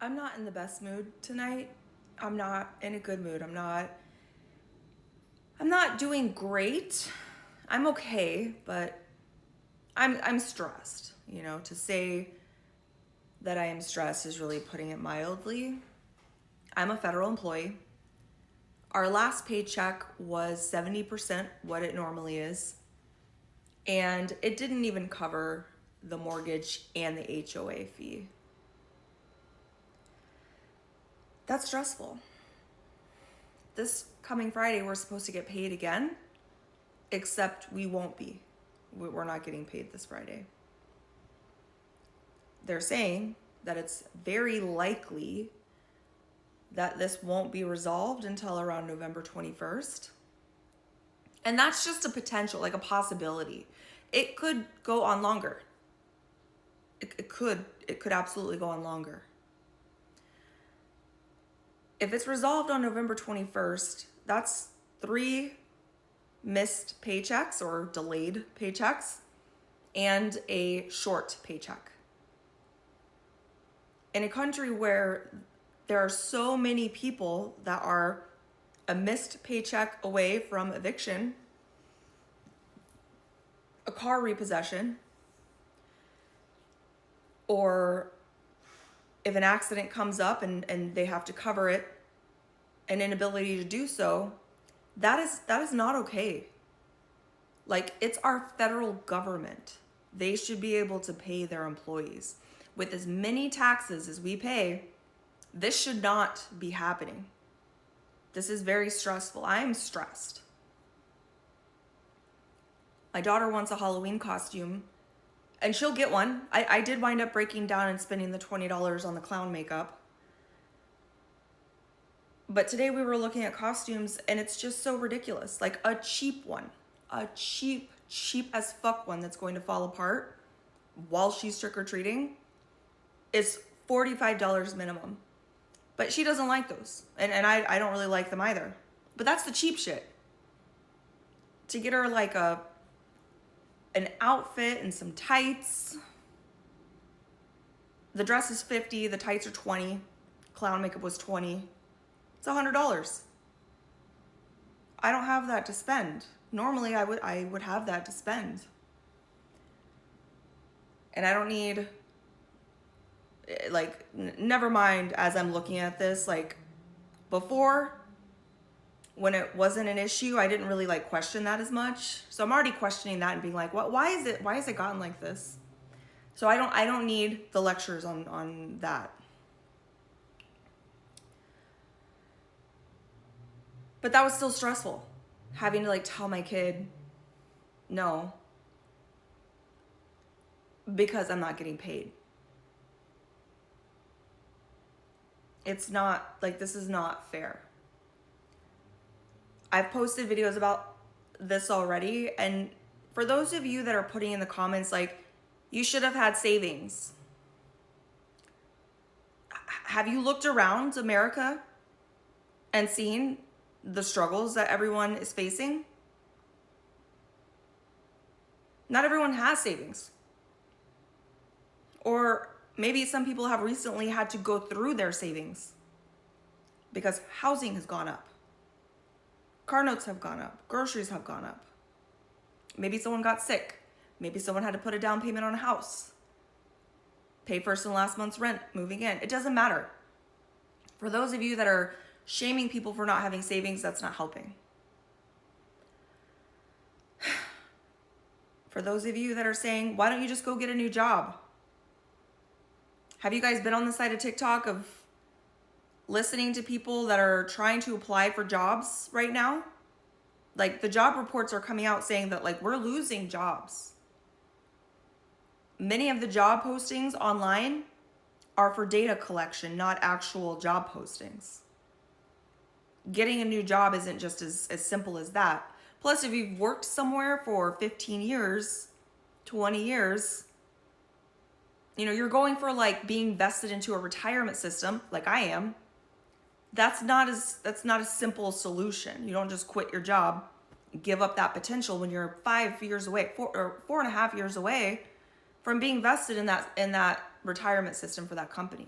I'm not in the best mood tonight. I'm not in a good mood. I'm not doing great. I'm okay, but I'm stressed. To say that I am stressed is really putting it mildly. I'm a federal employee. Our last paycheck was 70% what it normally is, and it didn't even cover the mortgage and the HOA fee. That's stressful. This coming Friday, we're supposed to get paid again, except we won't be. We're not getting paid this Friday. They're saying that it's very likely that this won't be resolved until around November 21st. And that's just a potential, like a possibility. It could go on longer. It could absolutely go on longer. If it's resolved on November 21st, that's 3 missed paychecks or delayed paychecks and a short paycheck. In a country where there are so many people that are a missed paycheck away from eviction, a car repossession, or if an accident comes up and they have to cover it, an inability to do so, that is not okay. Like, it's our federal government. They should be able to pay their employees. With as many taxes as we pay, this should not be happening. This is very stressful. I'm stressed. My daughter wants a Halloween costume, and she'll get one. I did wind up breaking down and spending the $20 on the clown makeup. But today we were looking at costumes, and it's just so ridiculous. Like a cheap one, a cheap as fuck one that's going to fall apart while she's trick-or-treating is $45 minimum. But she doesn't like those. And I don't really like them either. But that's the cheap shit. To get her like an outfit and some tights. The dress is $50, the tights are $20. Clown makeup was $20. It's $100. I don't have that to spend. Normally I would have that to spend. And I don't need, like, never mind as I'm looking at this, like, before, when it wasn't an issue, I didn't really like question that as much. So I'm already questioning that and being like, what? Why is it gotten like this? So I don't need the lectures on that. But that was still stressful, having to like tell my kid no because I'm not getting paid. It's not, like, this is not fair. I've posted videos about this already, and for those of you that are putting in the comments like, you should have had savings. Have you looked around America and seen the struggles that everyone is facing? Not everyone has savings. Or maybe some people have recently had to go through their savings because housing has gone up. Car notes have gone up. Groceries have gone up. Maybe someone got sick. Maybe someone had to put a down payment on a house. Pay first and last month's rent moving in. It doesn't matter. For those of you that are shaming people for not having savings, that's not helping. For those of you that are saying, why don't you just go get a new job? Have you guys been on the side of TikTok of listening to people that are trying to apply for jobs right now? Like, the job reports are coming out saying that, like, we're losing jobs. Many of the job postings online are for data collection, not actual job postings. Getting a new job isn't just as simple as that. Plus, if you've worked somewhere for 15 years, 20 years, you're going for like being vested into a retirement system like I am. That's not a simple solution. You don't just quit your job, give up that potential when you're 5 years away, 4.5 years away from being vested in that retirement system for that company.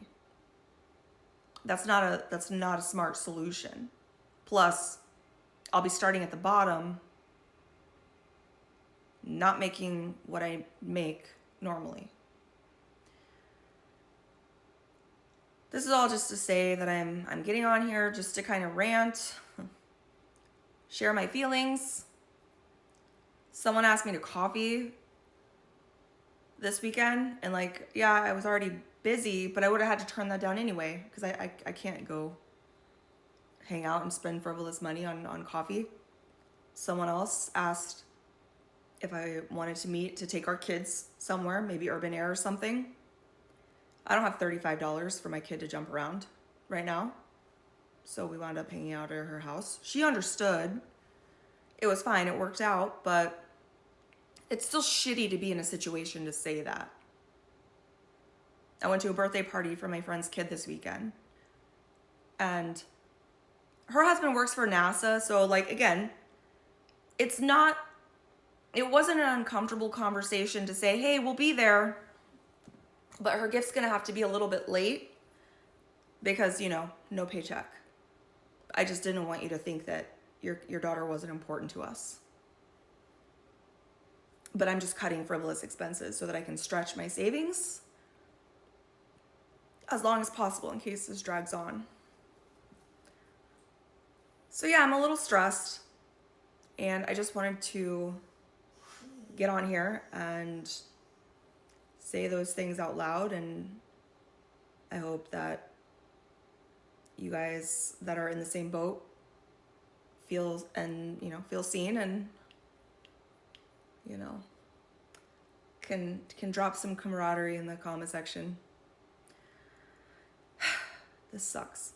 That's not a smart solution. Plus, I'll be starting at the bottom, not making what I make normally. This is all just to say that I'm getting on here just to kind of rant, share my feelings. Someone asked me to coffee this weekend, and like, yeah, I was already busy, but I would have had to turn that down anyway, because I can't go hang out and spend frivolous money on coffee. Someone else asked if I wanted to meet to take our kids somewhere, maybe urban air or something. I don't have $35 for my kid to jump around right now. So we wound up hanging out at her house. She understood. It was fine. It worked out, but it's still shitty to be in a situation to say that. I went to a birthday party for my friend's kid this weekend. And her husband works for NASA. So like, again, it wasn't an uncomfortable conversation to say, hey, we'll be there, but her gift's gonna have to be a little bit late because, no paycheck. I just didn't want you to think that your daughter wasn't important to us. But I'm just cutting frivolous expenses so that I can stretch my savings as long as possible in case this drags on. So yeah, I'm a little stressed, and I just wanted to get on here and say those things out loud, and I hope that you guys that are in the same boat feel seen, and can drop some camaraderie in the comment section. This sucks.